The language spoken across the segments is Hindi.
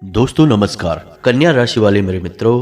दोस्तों नमस्कार। कन्या राशि वाले मेरे मित्रों,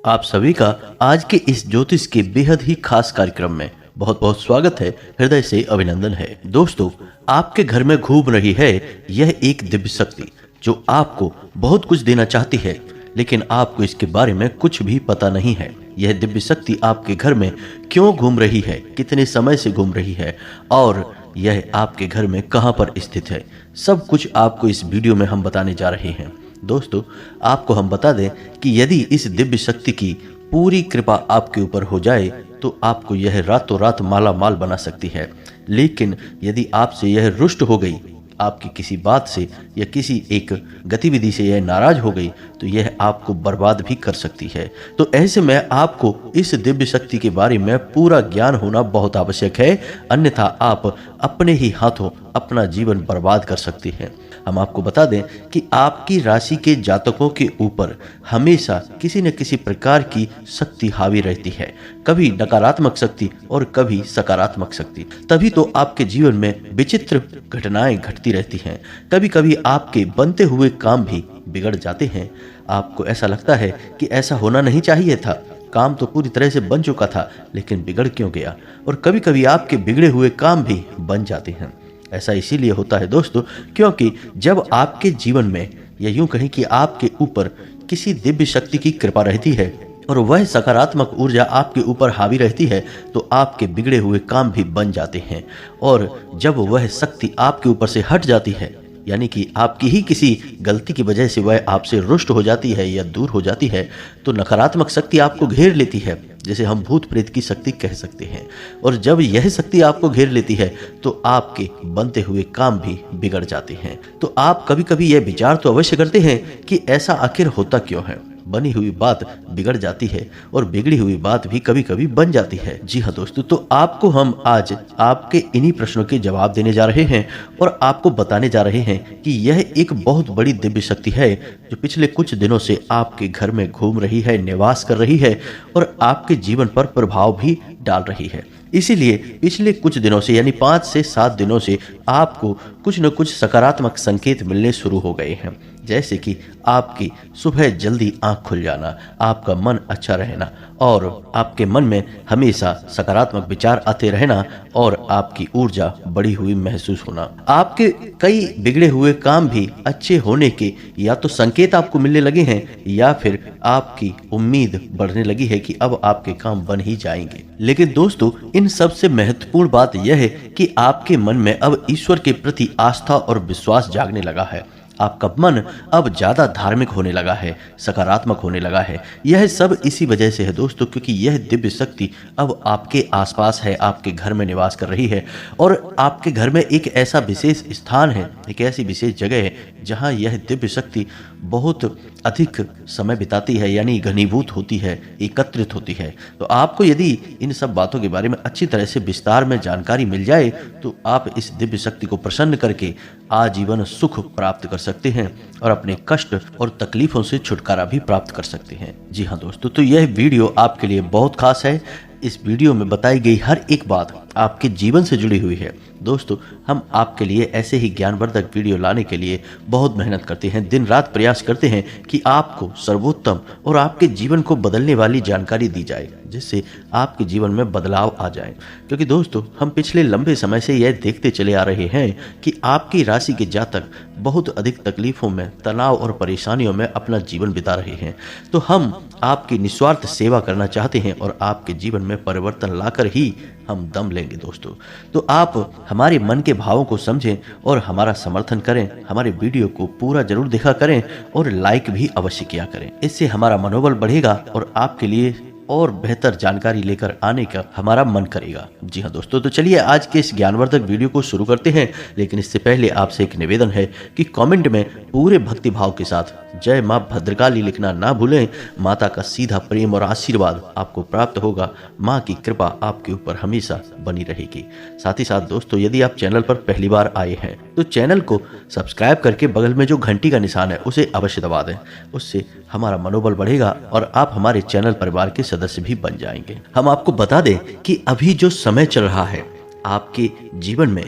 आप सभी का आज के इस ज्योतिष के बेहद ही खास कार्यक्रम में बहुत बहुत स्वागत है, हृदय से अभिनंदन है। दोस्तों, आपके घर में घूम रही है यह एक दिव्य शक्ति जो आपको बहुत कुछ देना चाहती है, लेकिन आपको इसके बारे में कुछ भी पता नहीं है। यह दिव्य शक्ति आपके घर में क्यों घूम रही है, कितने समय से घूम रही है और यह आपके घर में कहां पर स्थित है, सब कुछ आपको इस वीडियो में हम बताने जा रहे हैं। दोस्तों, आपको हम बता दें कि यदि इस दिव्य शक्ति की पूरी कृपा आपके ऊपर हो जाए तो आपको यह रातों रात माला माल बना सकती है, लेकिन यदि आपसे यह रुष्ट हो गई, आपकी किसी बात से या किसी एक गतिविधि से यह नाराज हो गई तो यह आपको बर्बाद भी कर सकती है। तो ऐसे में आपको इस दिव्य शक्ति के बारे में पूरा ज्ञान होना बहुत आवश्यक है, अन्यथा आप अपने ही हाथों अपना जीवन बर्बाद कर सकते हैं। हम आपको बता दें कि आपकी राशि के जातकों के ऊपर हमेशा किसी न किसी प्रकार की शक्ति हावी रहती है, कभी नकारात्मक शक्ति और कभी सकारात्मक शक्ति। तभी तो आपके जीवन में विचित्र घटनाएं घटती रहती हैं। कभी कभी आपके बनते हुए काम भी बिगड़ जाते हैं। आपको ऐसा लगता है कि ऐसा होना नहीं चाहिए था, काम तो पूरी तरह से बन चुका था, लेकिन बिगड़ क्यों गया। और कभी कभी आपके बिगड़े हुए काम भी बन जाते हैं। ऐसा इसीलिए होता है दोस्तों, क्योंकि जब आपके जीवन में या यूं कहें कि आपके ऊपर किसी दिव्य शक्ति की कृपा रहती है और वह सकारात्मक ऊर्जा आपके ऊपर हावी रहती है तो आपके बिगड़े हुए काम भी बन जाते हैं। और जब वह शक्ति आपके ऊपर से हट जाती है, यानी कि आपकी ही किसी गलती की वजह से वह आपसे रुष्ट हो जाती है या दूर हो जाती है, तो नकारात्मक शक्ति आपको घेर लेती है, जिसे हम भूत प्रेत की शक्ति कह सकते हैं। और जब यह शक्ति आपको घेर लेती है तो आपके बनते हुए काम भी बिगड़ जाते हैं। तो आप कभी कभी यह विचार तो अवश्य करते हैं कि ऐसा आखिर होता क्यों है, बनी हुई बात बिगड़ जाती है और बिगड़ी हुई बात भी कभी कभी बन जाती है। जी हाँ दोस्तों, तो आपको हम आज आपके इन्हीं प्रश्नों के जवाब देने जा रहे हैं और आपको बताने जा रहे हैं कि यह एक बहुत बड़ी दिव्य शक्ति है जो पिछले कुछ दिनों से आपके घर में घूम रही है, निवास कर रही है और आपके जीवन पर प्रभाव भी डाल रही है। इसीलिए पिछले कुछ दिनों से यानी 5 से 7 दिनों से आपको कुछ न कुछ सकारात्मक संकेत मिलने शुरू हो गए हैं, जैसे कि आपकी सुबह जल्दी आंख खुल जाना, आपका मन अच्छा रहना और आपके मन में हमेशा सकारात्मक विचार आते रहना और आपकी ऊर्जा बढ़ी हुई महसूस होना। आपके कई बिगड़े हुए काम भी अच्छे होने के या तो संकेत आपको मिलने लगे हैं या फिर आपकी उम्मीद बढ़ने लगी है कि अब आपके काम बन ही जाएंगे। लेकिन दोस्तों, इन सबसे महत्वपूर्ण बात यह है कि आपके मन में अब ईश्वर के प्रति आस्था और विश्वास जागने लगा है। आपका मन अब ज्यादा धार्मिक होने लगा है, सकारात्मक होने लगा है। यह सब इसी वजह से है दोस्तों, क्योंकि यह दिव्य शक्ति अब आपके आसपास है, आपके घर में निवास कर रही है और आपके घर में एक ऐसा विशेष स्थान है, एक ऐसी विशेष जगह है जहां यह दिव्य शक्ति बहुत अधिक समय बिताती है, यानी घनीभूत होती है, एकत्रित होती है। तो आपको यदि इन सब बातों के बारे में अच्छी तरह से विस्तार में जानकारी मिल जाए तो आप इस दिव्य शक्ति को प्रसन्न करके आजीवन सुख प्राप्त कर सकते हैं और अपने कष्ट और तकलीफों से छुटकारा भी प्राप्त कर सकते हैं। जी हाँ दोस्तों, तो यह वीडियो आपके लिए बहुत खास है। इस वीडियो में बताई गई हर एक बात आपके जीवन से जुड़ी हुई है। दोस्तों, हम आपके लिए ऐसे ही ज्ञानवर्धक वीडियो लाने के लिए बहुत मेहनत करते हैं, दिन रात प्रयास करते हैं कि आपको सर्वोत्तम और आपके जीवन को बदलने वाली जानकारी दी जाए, जिससे आपके जीवन में बदलाव आ जाए। क्योंकि दोस्तों, हम पिछले लंबे समय से यह देखते चले आ रहे हैं कि आपकी राशि के जातक बहुत अधिक तकलीफों में, तनाव और परेशानियों में अपना जीवन बिता रहे हैं। तो हम आपकी निस्वार्थ सेवा करना चाहते हैं और आपके जीवन में परिवर्तन लाकर ही हम दम लेंगे दोस्तों। तो आप हमारे मन के भावों को समझें और हमारा समर्थन करें। हमारे वीडियो को पूरा जरूर देखा करें और लाइक भी अवश्य किया करें। इससे हमारा मनोबल बढ़ेगा और आपके लिए और बेहतर जानकारी लेकर आने का हमारा मन करेगा। जी हाँ दोस्तों, तो चलिए आज के इस ज्ञानवर्धक वीडियो को शुरू करते हैं। लेकिन इससे पहले आपसे एक निवेदन है कि कमेंट में पूरे भक्ति भाव के साथ जय माँ भद्रकाली लिखना ना भूलें। माता का सीधा प्रेम और आशीर्वाद आपको प्राप्त होगा। माँ की कृपा आपके ऊपर हमेशा बनी रहेगी। साथ ही साथ दोस्तों, यदि आप चैनल पर पहली बार आए हैं तो चैनल को सब्सक्राइब करके बगल में जो घंटी का निशान है उसे अवश्य दबा दें। उससे हमारा मनोबल बढ़ेगा और आप हमारे चैनल परिवार के सदस्य भी बन जाएंगे। हम आपको बता दें कि अभी जो समय चल रहा है आपके जीवन में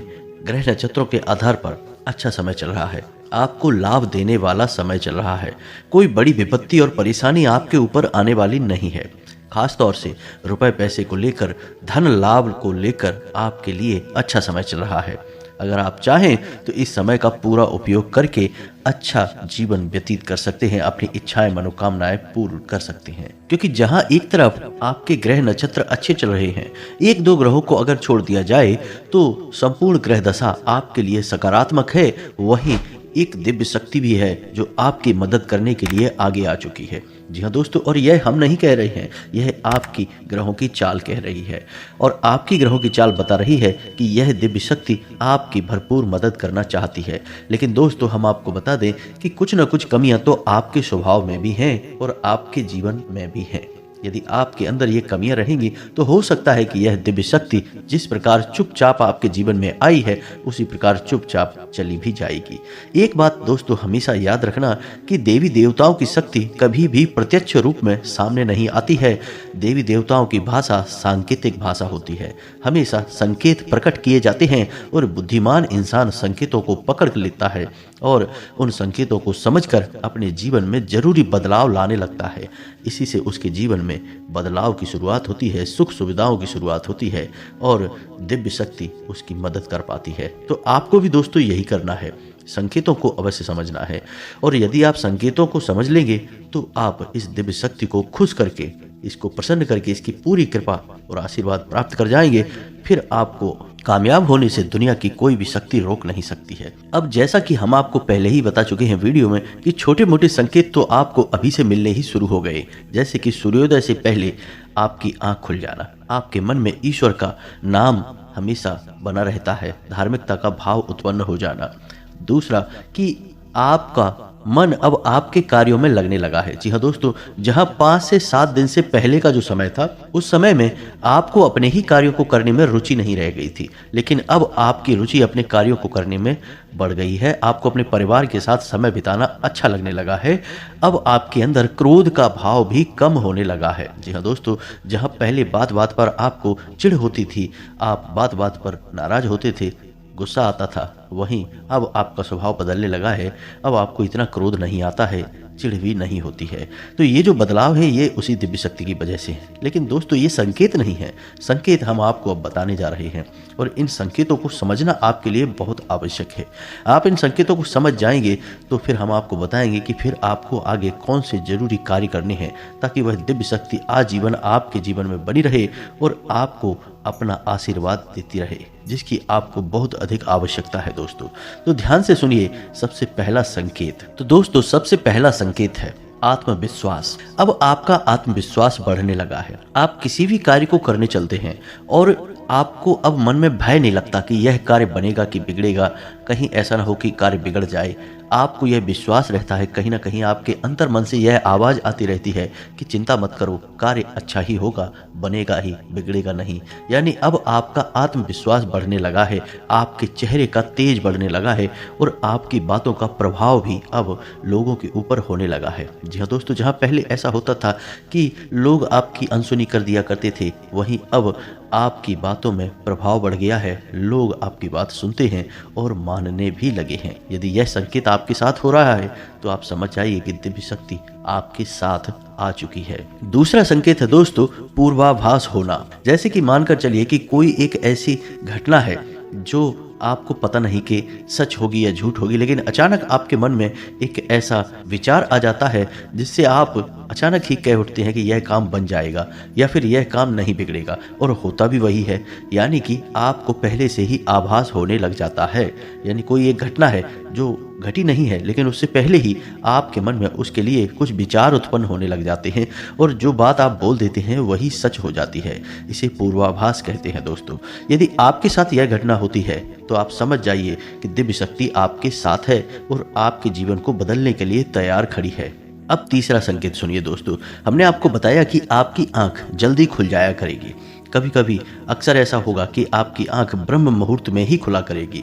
ग्रह नक्षत्रों के आधार पर अच्छा समय चल रहा है। आपको लाभ देने वाला समय चल रहा है। कोई बड़ी विपत्ति और परेशानी आपके ऊपर आने वाली नहीं है। खास तौर से रुपए पैसे को लेकर, धन लाभ को लेकर आपके लिए अच्छा समय चल रहा है। अगर आप चाहें तो इस समय का पूरा उपयोग करके अच्छा जीवन व्यतीत कर सकते हैं, अपनी इच्छाएं मनोकामनाएं पूर्ण कर सकते हैं। क्योंकि जहां एक तरफ आपके ग्रह नक्षत्र अच्छे चल रहे हैं, एक दो ग्रहों को अगर छोड़ दिया जाए तो संपूर्ण ग्रह दशा आपके लिए सकारात्मक है, वहीं एक दिव्य शक्ति भी है जो आपकी मदद करने के लिए आगे आ चुकी है। जी हाँ दोस्तों, और यह हम नहीं कह रहे हैं, यह आपकी ग्रहों की चाल कह रही है। और आपकी ग्रहों की चाल बता रही है कि यह दिव्य शक्ति आपकी भरपूर मदद करना चाहती है। लेकिन दोस्तों, हम आपको बता दें कि कुछ न कुछ कमियां तो आपके स्वभाव में भी हैं और आपके जीवन में भी हैं। यदि आपके अंदर ये कमियां रहेंगी तो हो सकता है कि यह दिव्य शक्ति जिस प्रकार चुपचाप आपके जीवन में आई है, उसी प्रकार चुपचाप चली भी जाएगी। एक बात दोस्तों हमेशा याद रखना कि देवी देवताओं की शक्ति कभी भी प्रत्यक्ष रूप में सामने नहीं आती है। देवी देवताओं की भाषा सांकेतिक भाषा होती है। हमेशा संकेत प्रकट किए जाते हैं और बुद्धिमान इंसान संकेतों को पकड़ लेता है और उन संकेतों को समझकर अपने जीवन में जरूरी बदलाव लाने लगता है। इसी से उसके जीवन में बदलाव की शुरुआत होती है, सुख सुविधाओं की शुरुआत होती है और दिव्य शक्ति उसकी मदद कर पाती है। तो आपको भी दोस्तों यही करना है, संकेतों को अवश्य समझना है। और यदि आप संकेतों को समझ लेंगे तो आप इस दिव्य शक्ति को खुश करके, इसको प्रसन्न करके, इसकी पूरी कृपा और आशीर्वाद प्राप्त कर जाएंगे। फिर आपको कामयाब होने से दुनिया की कोई भी शक्ति रोक नहीं सकती है। अब जैसा कि हम आपको पहले ही बता चुके हैं वीडियो में कि छोटे मोटे संकेत तो आपको अभी से मिलने ही शुरू हो गए। जैसे कि सूर्योदय से पहले आपकी आंख खुल जाना, आपके मन में ईश्वर का नाम हमेशा बना रहता है, धार्मिकता का भाव उत्पन्न हो जाना। दूसरा कि आपका मन अब आपके कार्यों में लगने लगा है। जी हाँ दोस्तों, जहां 5 से 7 दिन से पहले का जो समय था, उस समय में आपको अपने ही कार्यों को करने में रुचि नहीं रह गई थी, लेकिन अब आपकी रुचि अपने कार्यों को करने में बढ़ गई है। आपको अपने परिवार के साथ समय बिताना अच्छा लगने लगा है। अब आपके अंदर क्रोध का भाव भी कम होने लगा है। जी हाँ दोस्तों, जहां पहले बात बात पर आपको चिढ़ होती थी, आप बात बात पर नाराज होते थे, गुस्सा आता था, वहीं अब आपका स्वभाव बदलने लगा है। अब आपको इतना क्रोध नहीं आता है, चिढ़ भी नहीं होती है। तो ये जो बदलाव है ये उसी दिव्य शक्ति की वजह से है। लेकिन दोस्तों, ये संकेत नहीं है, संकेत हम आपको अब बताने जा रहे हैं और इन संकेतों को समझना आपके लिए बहुत आवश्यक है। आप इन संकेतों को समझ जाएंगे तो फिर हम आपको बताएंगे कि फिर आपको आगे कौन से जरूरी कार्य करने हैं ताकि वह दिव्य शक्ति आजीवन आपके जीवन में बनी रहे और आपको अपना आशीर्वाद देती रहे, जिसकी आपको बहुत अधिक आवश्यकता है दोस्तों। तो ध्यान से सुनिए। सबसे पहला संकेत, तो दोस्तों सबसे पहला संकेत है आत्मविश्वास। अब आपका आत्मविश्वास बढ़ने लगा है। आप किसी भी कार्य को करने चलते हैं और आपको अब मन में भय नहीं लगता कि यह कार्य बनेगा कि बिगड़ेगा, कहीं ऐसा ना हो कि कार्य बिगड़ जाए। आपको यह विश्वास रहता है, कहीं ना कहीं आपके अंतर मन से यह आवाज आती रहती है कि चिंता मत करो, कार्य अच्छा ही होगा, बनेगा ही, बिगड़ेगा नहीं। यानी अब आपका आत्मविश्वास बढ़ने लगा है, आपके चेहरे का तेज बढ़ने लगा है और आपकी बातों का प्रभाव भी अब लोगों के ऊपर होने लगा है। जी हाँ दोस्तों, जहाँ पहले ऐसा होता था कि लोग आपकी अनसुनी कर दिया करते थे, वहीं अब आपकी बातों में प्रभाव बढ़ गया है। लोग आपकी बात सुनते हैं और मानने भी लगे हैं। यदि यह संकेत आपके साथ हो रहा है तो आप समझ जाइए कि दिव्य शक्ति आपके साथ आ चुकी है। दूसरा संकेत है दोस्तों पूर्वाभास होना। जैसे कि मानकर चलिए कि कोई एक ऐसी घटना है जो आपको पता नहीं कि सच होगी या झूठ होगी, लेकिन अचानक आपके मन में एक ऐसा विचार आ जाता है जिससे आप अचानक ही कह उठते हैं कि यह काम बन जाएगा या फिर यह काम नहीं बिगड़ेगा, और होता भी वही है। यानी कि आपको पहले से ही आभास होने लग जाता है। यानी कोई एक घटना है जो घटी नहीं है, लेकिन उससे पहले ही आपके मन में उसके लिए कुछ विचार उत्पन्न होने लग जाते हैं और जो बात आप बोल देते हैं वही सच हो जाती है। इसे पूर्वाभास कहते हैं दोस्तों। यदि आपके साथ यह घटना होती है तो आप समझ जाइए कि दिव्य शक्ति आपके साथ है और आपके जीवन को बदलने के लिए तैयार खड़ी है। अब तीसरा संकेत सुनिए दोस्तों। हमने आपको बताया कि आपकी आंख जल्दी खुल जाया करेगी। कभी कभी अक्सर ऐसा होगा कि आपकी आंख ब्रह्म मुहूर्त में ही खुला करेगी,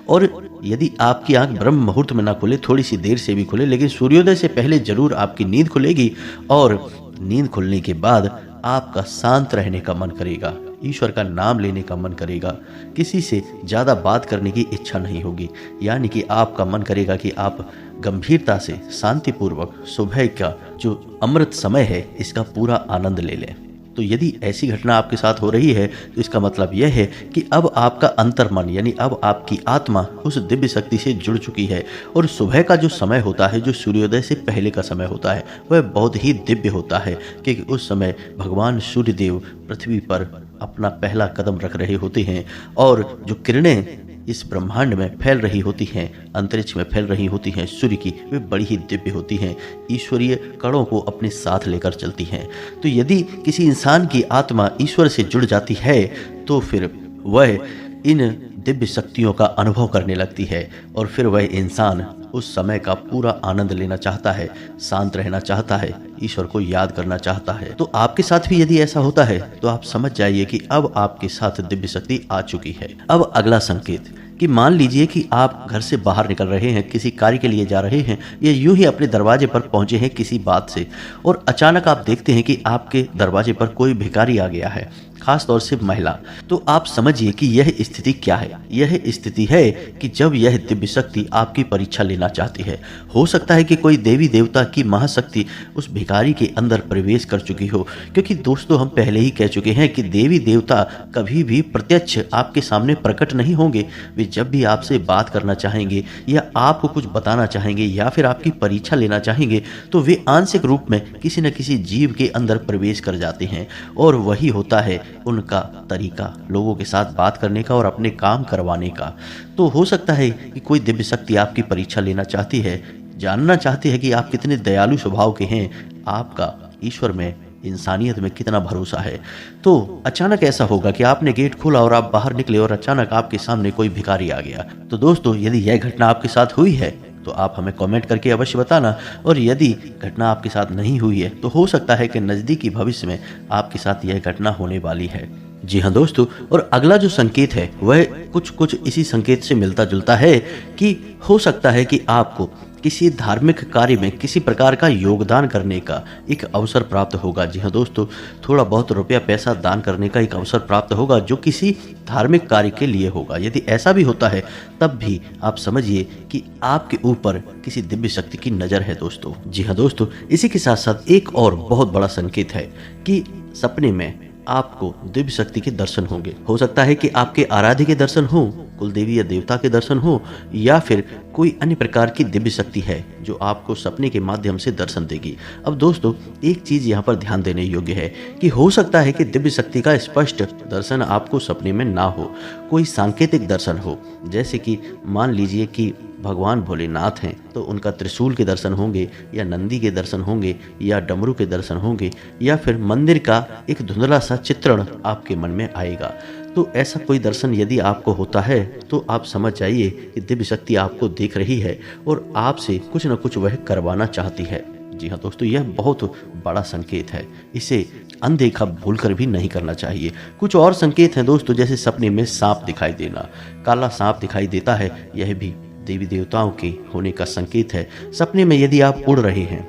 और यदि आपकी आंख ब्रह्म मुहूर्त में ना खुले, थोड़ी सी देर से भी खुले, लेकिन सूर्योदय से पहले जरूर आपकी नींद खुलेगी और नींद खुलने के बाद आपका शांत रहने का मन करेगा। ईश्वर का नाम लेने का मन करेगा, किसी से ज़्यादा बात करने की इच्छा नहीं होगी, यानी कि आपका मन करेगा कि आप गंभीरता से शांतिपूर्वक सुबह का जो अमृत समय है इसका पूरा आनंद ले लें। तो यदि ऐसी घटना आपके साथ हो रही है तो इसका मतलब यह है कि अब आपका अंतर्मन यानी अब आपकी आत्मा उस दिव्य शक्ति से जुड़ चुकी है। और सुबह का जो समय होता है, जो सूर्योदय से पहले का समय होता है, वह बहुत ही दिव्य होता है, क्योंकि उस समय भगवान सूर्यदेव पृथ्वी पर अपना पहला कदम रख रहे होते हैं और जो किरणें इस ब्रह्मांड में फैल रही होती हैं, अंतरिक्ष में फैल रही होती हैं सूर्य की, वे बड़ी ही दिव्य होती हैं, ईश्वरीय कणों को अपने साथ लेकर चलती हैं। तो यदि किसी इंसान की आत्मा ईश्वर से जुड़ जाती है तो फिर वह इन दिव्य शक्तियों का अनुभव करने लगती है और फिर वह इंसान उस समय का पूरा आनंद लेना चाहता है, शांत रहना चाहता है, ईश्वर को याद करना चाहता है। तो आपके साथ भी यदि ऐसा होता है तो आप समझ जाइए कि अब आपके साथ दिव्य शक्ति आ चुकी है। अब अगला संकेत कि मान लीजिए कि आप घर से बाहर निकल रहे हैं, किसी कार्य के लिए जा रहे हैं या यूं ही अपने दरवाजे पर पहुंचे हैं किसी बात से, और अचानक आप देखते हैं कि आपके दरवाजे पर कोई भिखारी आ गया है, खास तौर से महिला। तो आप समझिए कि यह स्थिति क्या है। यह स्थिति है कि जब यह दिव्य शक्ति आपकी परीक्षा लेना चाहती है। हो सकता है कि कोई देवी देवता की महाशक्ति उस भिखारी के अंदर प्रवेश कर चुकी हो, क्योंकि दोस्तों हम पहले ही कह चुके हैं कि देवी देवता कभी भी प्रत्यक्ष आपके सामने प्रकट नहीं होंगे। वे जब भी आपसे बात करना चाहेंगे या आपको कुछ बताना चाहेंगे या फिर आपकी परीक्षा लेना चाहेंगे तो वे आंशिक रूप में किसी न किसी जीव के अंदर प्रवेश कर जाते हैं, और वही होता है उनका तरीका लोगों के साथ बात करने का और अपने काम करवाने का। तो हो सकता है कि कोई दिव्य शक्ति आपकी परीक्षा लेना चाहती है, जानना चाहती है कि आप कितने दयालु स्वभाव के हैं, आपका ईश्वर में, इंसानियत में कितना भरोसा है। तो अचानक ऐसा होगा कि आपने गेट खोला और आप बाहर निकले और अचानक आपके सामने कोई भिखारी आ गया। तो दोस्तों यदि यह घटना आपके साथ हुई है तो आप हमें कमेंट करके अवश्य बताना, और यदि घटना आपके साथ नहीं हुई है तो हो सकता है कि नज़दीकी भविष्य में आपके साथ यह घटना होने वाली है। जी हाँ दोस्तों, और अगला जो संकेत है वह कुछ इसी संकेत से मिलता जुलता है कि हो सकता है कि आपको किसी धार्मिक कार्य में किसी प्रकार का योगदान करने का एक अवसर प्राप्त होगा। जी हाँ दोस्तों, थोड़ा बहुत रुपया पैसा दान करने का एक अवसर प्राप्त होगा जो किसी धार्मिक कार्य के लिए होगा। यदि ऐसा भी होता है तब भी आप समझिए कि आपके ऊपर किसी दिव्य शक्ति की नज़र है दोस्तों। जी हाँ दोस्तों, इसी के साथ साथ एक और बहुत बड़ा संकेत है कि सपने में आपको दिव्य शक्ति के दर्शन होंगे। हो सकता है कि आपके आराध्य के दर्शन हो, कुल देवी या देवता के दर्शन हो, या फिर कोई अन्य प्रकार की दिव्य शक्ति है जो आपको सपने के माध्यम से दर्शन देगी। अब दोस्तों एक चीज यहाँ पर ध्यान देने योग्य है कि हो सकता है कि दिव्य शक्ति का स्पष्ट दर्शन आपको सपने में ना हो, कोई सांकेतिक दर्शन हो। जैसे कि मान लीजिए कि भगवान भोलेनाथ हैं तो उनका त्रिशूल के दर्शन होंगे, या नंदी के दर्शन होंगे, या डमरू के दर्शन होंगे, या फिर मंदिर का एक धुंधला सा चित्रण आपके मन में आएगा। तो ऐसा कोई दर्शन यदि आपको होता है तो आप समझ जाइए कि दिव्य शक्ति आपको देख रही है और आपसे कुछ न कुछ वह करवाना चाहती है। जी हाँ दोस्तों, यह बहुत बड़ा संकेत है, इसे अनदेखा भूलकर भी नहीं करना चाहिए। कुछ और संकेत हैं दोस्तों, जैसे सपने में सांप दिखाई देना, काला सांप दिखाई देता है, यह भी देवी देवताओं के होने का संकेत है। सपने में यदि आप उड़ रहे हैं,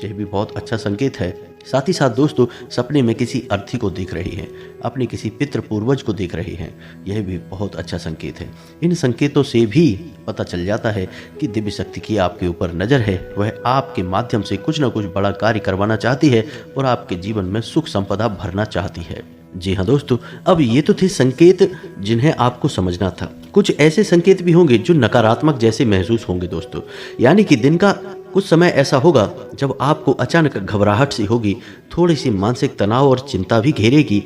यह भी बहुत अच्छा संकेत है। साथ ही साथ दोस्तों सपने में किसी अर्थी को देख रहे हैं, अपने किसी पितृ पूर्वज को देख रहे हैं, यह भी बहुत अच्छा संकेत है। इन संकेतों से भी पता चल जाता है कि दिव्य शक्ति की आपके ऊपर नज़र है, वह आपके माध्यम से कुछ न कुछ बड़ा कार्य करवाना चाहती है और आपके जीवन में सुख संपदा भरना चाहती है। जी हाँ दोस्तों, अब ये तो थे संकेत जिन्हें आपको समझना था। कुछ ऐसे संकेत भी होंगे जो नकारात्मक जैसे महसूस होंगे दोस्तों, यानी कि दिन का कुछ समय ऐसा होगा जब आपको अचानक घबराहट सी होगी, थोड़ी सी मानसिक तनाव और चिंता भी घेरेगी,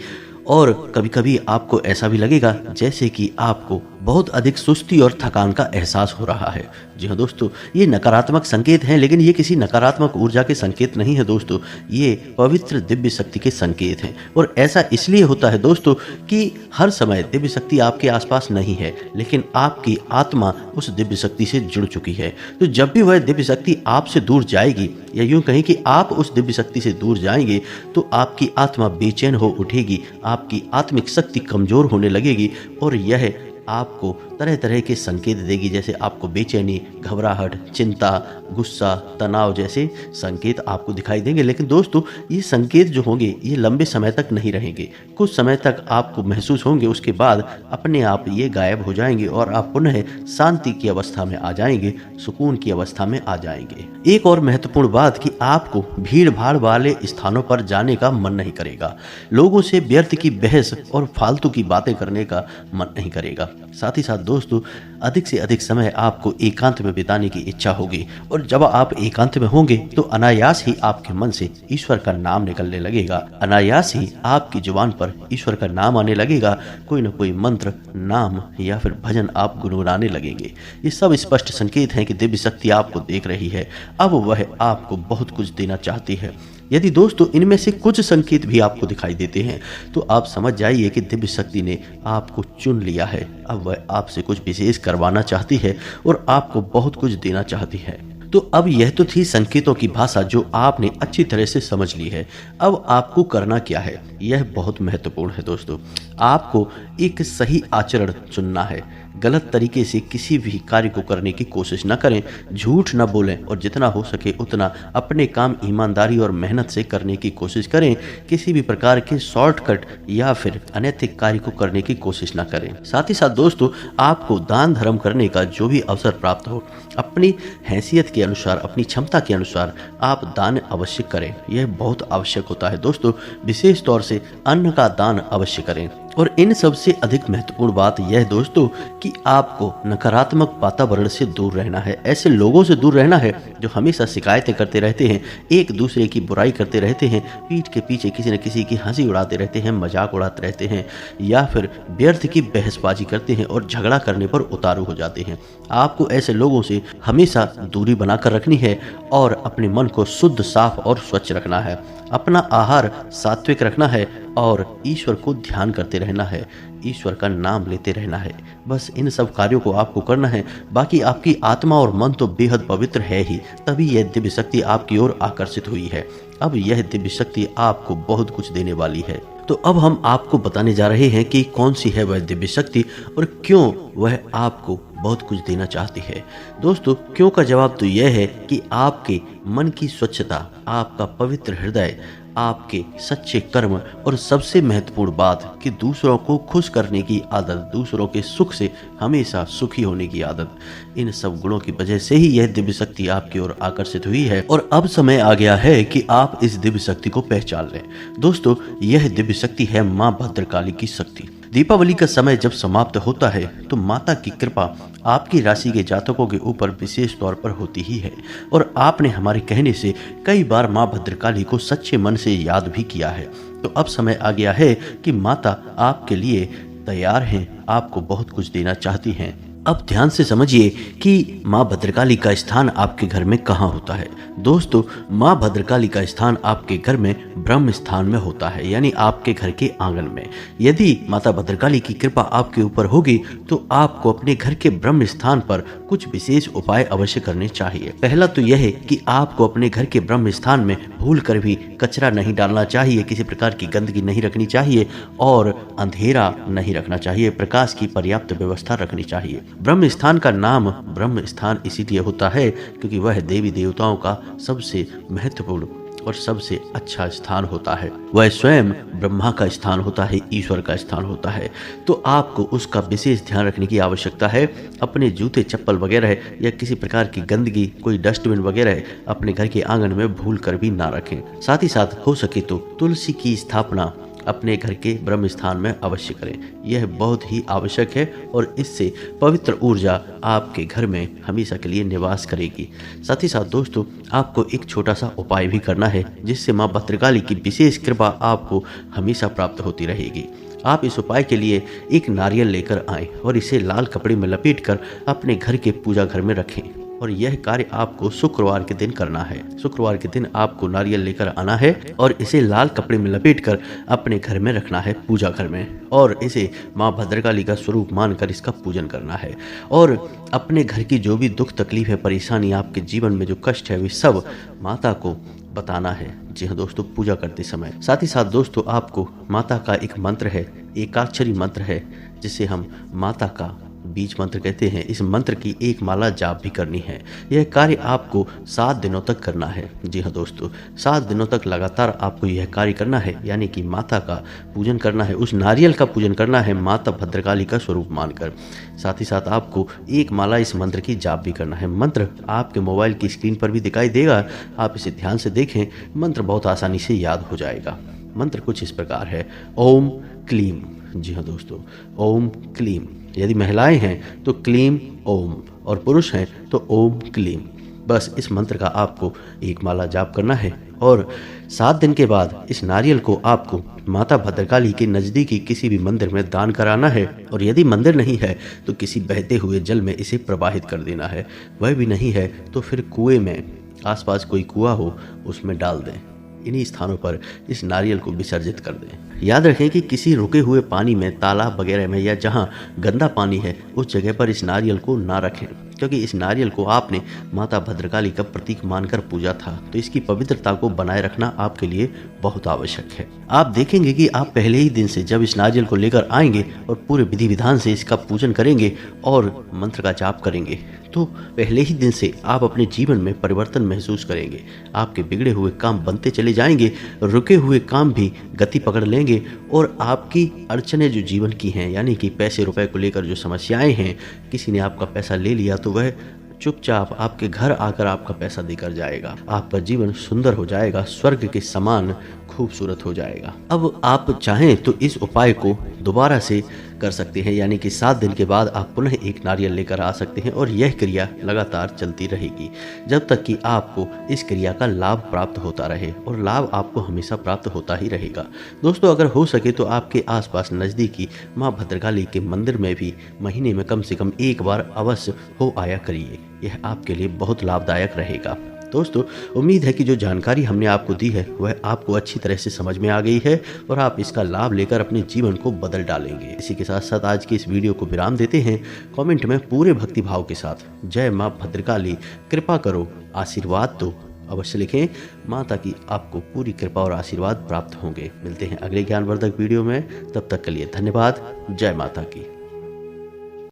और कभी कभी आपको ऐसा भी लगेगा जैसे कि आपको बहुत अधिक सुस्ती और थकान का एहसास हो रहा है। जी हाँ दोस्तों, ये नकारात्मक संकेत हैं, लेकिन ये किसी नकारात्मक ऊर्जा के संकेत नहीं है दोस्तों, ये पवित्र दिव्य शक्ति के संकेत हैं। और ऐसा इसलिए होता है दोस्तों कि हर समय दिव्य शक्ति आपके आसपास नहीं है, लेकिन आपकी आत्मा उस दिव्य शक्ति से जुड़ चुकी है। तो जब भी वह दिव्य शक्ति आपसे दूर जाएगी, या यूं कहें कि आप उस दिव्य शक्ति से दूर जाएंगे, तो आपकी आत्मा बेचैन हो उठेगी, आपकी आत्मिक शक्ति कमजोर होने लगेगी और यह आपको तरह तरह के संकेत देगी, जैसे आपको बेचैनी, घबराहट, चिंता, गुस्सा, तनाव जैसे संकेत आपको दिखाई देंगे। लेकिन दोस्तों ये संकेत जो होंगे ये लंबे समय तक नहीं रहेंगे। कुछ समय तक आपको महसूस होंगे, उसके बाद अपने आप ये गायब हो जाएंगे और आप पुनः शांति की अवस्था में आ जाएंगे, सुकून की अवस्था में आ जाएंगे। एक और महत्वपूर्ण बात कि आपको भीड़ भाड़ वाले स्थानों पर जाने का मन नहीं करेगा, लोगों से व्यर्थ की बहस और फालतू की बातें करने का मन नहीं करेगा। साथ ही साथ दोस्तों अधिक से अधिक समय आपको एकांत में बिताने की इच्छा होगी, और जब आप एकांत में होंगे तो अनायास ही आपके मन से ईश्वर का नाम निकलने लगेगा, अनायास ही आपकी जुबान पर ईश्वर का नाम आने लगेगा। कोई न कोई मंत्र, नाम या फिर भजन आप गुनगुनाने लगेंगे। ये सब स्पष्ट संकेत हैं कि दिव्य शक्ति आपको देख रही है, अब वह आपको बहुत कुछ देना चाहती है। यदि दोस्तों इनमें से कुछ संकेत भी आपको दिखाई देते हैं तो आप समझ जाइए कि दिव्य शक्ति ने आपको चुन लिया है। अब वह आपसे कुछ विशेष करवाना चाहती है और आपको बहुत कुछ देना चाहती है। तो अब यह तो थी संकेतों की भाषा जो आपने अच्छी तरह से समझ ली है। अब आपको करना क्या है, यह बहुत महत्वपूर्ण है दोस्तों। आपको एक सही आचरण चुनना है। गलत तरीके से किसी भी कार्य को करने की कोशिश न करें, झूठ न बोलें और जितना हो सके उतना अपने काम ईमानदारी और मेहनत से करने की कोशिश करें। किसी भी प्रकार के शॉर्टकट या फिर अनैतिक कार्य को करने की कोशिश न करें। साथ ही साथ दोस्तों आपको दान धर्म करने का जो भी अवसर प्राप्त हो, अपनी हैसियत के अनुसार, अपनी क्षमता के अनुसार आप दान अवश्य करें। यह बहुत आवश्यक होता है दोस्तों। विशेष तौर से अन्न का दान अवश्य करें। और इन सबसे अधिक महत्वपूर्ण बात यह दोस्तों कि आपको नकारात्मक वातावरण से दूर रहना है। ऐसे लोगों से दूर रहना है जो हमेशा शिकायतें करते रहते हैं, एक दूसरे की बुराई करते रहते हैं, पीठ के पीछे किसी न किसी की हंसी उड़ाते रहते हैं, मजाक उड़ाते रहते हैं या फिर व्यर्थ की बहसबाजी करते हैं और झगड़ा करने पर उतारू हो जाते हैं। आपको ऐसे लोगों से हमेशा दूरी बनाकर रखनी है और अपने मन को शुद्ध, साफ और स्वच्छ रखना है। अपना आहार सात्विक रखना है और ईश्वर को ध्यान करते रहना है, ईश्वर का नाम लेते रहना है। बस इन सब कार्यों को आपको करना है। बाकी आपकी आत्मा और मन तो बेहद पवित्र है ही, तभी यह दिव्य शक्ति आपकी ओर आकर्षित हुई है। अब यह दिव्य शक्ति आपको बहुत कुछ देने वाली है। तो अब हम आपको बताने जा रहे हैं कि कौन सी है वह दिव्य शक्ति और क्यों वह आपको बहुत कुछ देना चाहती है। दोस्तों क्यों का जवाब तो यह है कि आपके मन की स्वच्छता, आपका पवित्र हृदय, आपके सच्चे कर्म और सबसे महत्वपूर्ण बात कि दूसरों को खुश करने की आदत, दूसरों के सुख से हमेशा सुखी होने की आदत, इन सब गुणों की वजह से ही यह दिव्य शक्ति आपकी ओर आकर्षित हुई है। और अब समय आ गया है कि आप इस दिव्य शक्ति को पहचान लें। दोस्तों यह दिव्य शक्ति है माँ भद्रकाली की शक्ति। दीपावली का समय जब समाप्त होता है तो माता की कृपा आपकी राशि के जातकों के ऊपर विशेष तौर पर होती ही है। और आपने हमारे कहने से कई बार माँ भद्रकाली को सच्चे मन से याद भी किया है। तो अब समय आ गया है कि माता आपके लिए तैयार हैं, आपको बहुत कुछ देना चाहती हैं। अब ध्यान से समझिए कि माँ भद्रकाली का स्थान आपके घर में कहाँ होता है। दोस्तों माँ भद्रकाली का स्थान आपके घर में ब्रह्म स्थान में होता है, यानी आपके घर के आंगन में। यदि माता भद्रकाली की कृपा आपके ऊपर होगी तो आपको अपने घर के ब्रह्म स्थान पर कुछ विशेष उपाय अवश्य करने चाहिए। पहला तो यह है कि आपको अपने घर के ब्रह्म स्थान में भूल कर भी कचरा नहीं डालना चाहिए, किसी प्रकार की गंदगी नहीं रखनी चाहिए और अंधेरा नहीं रखना चाहिए, प्रकाश की पर्याप्त व्यवस्था रखनी चाहिए। ब्रह्म स्थान का नाम ब्रह्म स्थान इसीलिए होता है क्योंकि वह देवी देवताओं का सबसे महत्वपूर्ण और सबसे अच्छा स्थान होता है। वह स्वयं ब्रह्मा का स्थान होता है, ईश्वर का स्थान होता है। तो आपको उसका विशेष ध्यान रखने की आवश्यकता है। अपने जूते, चप्पल वगैरह या किसी प्रकार की गंदगी, कोई डस्टबिन वगैरह अपने घर के आंगन में भूल कर भी ना रखें। साथ ही साथ हो सके तो तुलसी की स्थापना अपने घर के ब्रह्म स्थान में अवश्य करें। यह बहुत ही आवश्यक है और इससे पवित्र ऊर्जा आपके घर में हमेशा के लिए निवास करेगी। साथ ही साथ दोस्तों आपको एक छोटा सा उपाय भी करना है जिससे माँ भद्रकाली की विशेष कृपा आपको हमेशा प्राप्त होती रहेगी। आप इस उपाय के लिए एक नारियल लेकर आएं और इसे लाल कपड़े में लपेटकर अपने घर के पूजा घर में रखें। और यह कार्य आपको शुक्रवार के दिन करना है। शुक्रवार के दिन आपको नारियल लेकर आना है और इसे लाल कपड़े में लपेटकर अपने घर में रखना है, पूजा घर में, और इसे माँ भद्रकाली का स्वरूप मानकर इसका पूजन करना है। और अपने घर की जो भी दुख तकलीफ है, परेशानी, आपके जीवन में जो कष्ट है, वे सब माता को बताना है। जी हाँ दोस्तों, पूजा करते समय। साथ ही साथ दोस्तों आपको माता का एक मंत्र है, एकाक्षरी मंत्र है, जिसे हम माता का बीज मंत्र कहते हैं, इस मंत्र की एक माला जाप भी करनी है। यह कार्य आपको 7 दिनों तक करना है। जी हाँ दोस्तों, 7 दिनों तक लगातार आपको यह कार्य करना है, यानी कि माता का पूजन करना है, उस नारियल का पूजन करना है माता भद्रकाली का स्वरूप मानकर। साथ ही साथ आपको एक माला इस मंत्र की जाप भी करना है। मंत्र आपके मोबाइल की स्क्रीन पर भी दिखाई देगा, आप इसे ध्यान से देखें, मंत्र बहुत आसानी से याद हो जाएगा। मंत्र कुछ इस प्रकार है, ओम क्लीम। जी हाँ दोस्तों, ओम क्लीम। यदि महिलाएं हैं तो क्लीम ओम, और पुरुष हैं तो ओम क्लीम। बस इस मंत्र का आपको एक माला जाप करना है, और 7 दिन के बाद इस नारियल को आपको माता भद्रकाली के नज़दीकी किसी भी मंदिर में दान कराना है। और यदि मंदिर नहीं है तो किसी बहते हुए जल में इसे प्रवाहित कर देना है। वह भी नहीं है तो फिर कुएं में, आसपास कोई कुआं हो उसमें डाल दें। इन्हीं स्थानों पर इस नारियल को विसर्जित कर दें। याद रखें कि किसी रुके हुए पानी में, तालाब वगैरह में, या जहां गंदा पानी है उस जगह पर इस नारियल को ना रखें, क्योंकि इस नारियल को आपने माता भद्रकाली का प्रतीक मानकर पूजा था, तो इसकी पवित्रता को बनाए रखना आपके लिए बहुत आवश्यक है। आप देखेंगे कि आप पहले ही दिन से जब इस नारियल को लेकर आएंगे और पूरे विधि विधान से इसका पूजन करेंगे और मंत्र का जाप करेंगे, तो पहले ही दिन से आप अपने जीवन में परिवर्तन महसूस करेंगे। आपके बिगड़े हुए काम बनते चले जाएंगे, रुके हुए काम भी गति पकड़ लेंगे, और आपकी अड़चनें जो जीवन की हैं, यानी कि पैसे रुपए को लेकर जो समस्याएं हैं, किसी ने आपका पैसा ले लिया तो वह चुपचाप आपके घर आकर आपका पैसा देकर जाएगा। आपका जीवन सुंदर हो जाएगा, स्वर्ग के समान खूबसूरत हो जाएगा। अब आप चाहें तो इस उपाय को दोबारा से कर सकते हैं, यानी कि 7 दिन के बाद आप पुनः एक नारियल लेकर आ सकते हैं, और यह क्रिया लगातार चलती रहेगी जब तक कि आपको इस क्रिया का लाभ प्राप्त होता रहे, और लाभ आपको हमेशा प्राप्त होता ही रहेगा। दोस्तों, अगर हो सके तो आपके आसपास नज़दीकी माँ भद्रकाली के मंदिर में भी महीने में कम से कम एक बार अवश्य हो आया करिए। यह आपके लिए बहुत लाभदायक रहेगा। दोस्तों, उम्मीद है कि जो जानकारी हमने आपको दी है वह आपको अच्छी तरह से समझ में आ गई है, और आप इसका लाभ लेकर अपने जीवन को बदल डालेंगे। इसी के साथ साथ आज की इस वीडियो को विराम देते हैं। कमेंट में पूरे भक्ति भाव के साथ जय माँ भद्रकाली, कृपा करो, आशीर्वाद दो अवश्य लिखें। माता की आपको पूरी कृपा और आशीर्वाद प्राप्त होंगे। मिलते हैं अगले ज्ञानवर्धक वीडियो में, तब तक के लिए धन्यवाद। जय माता की।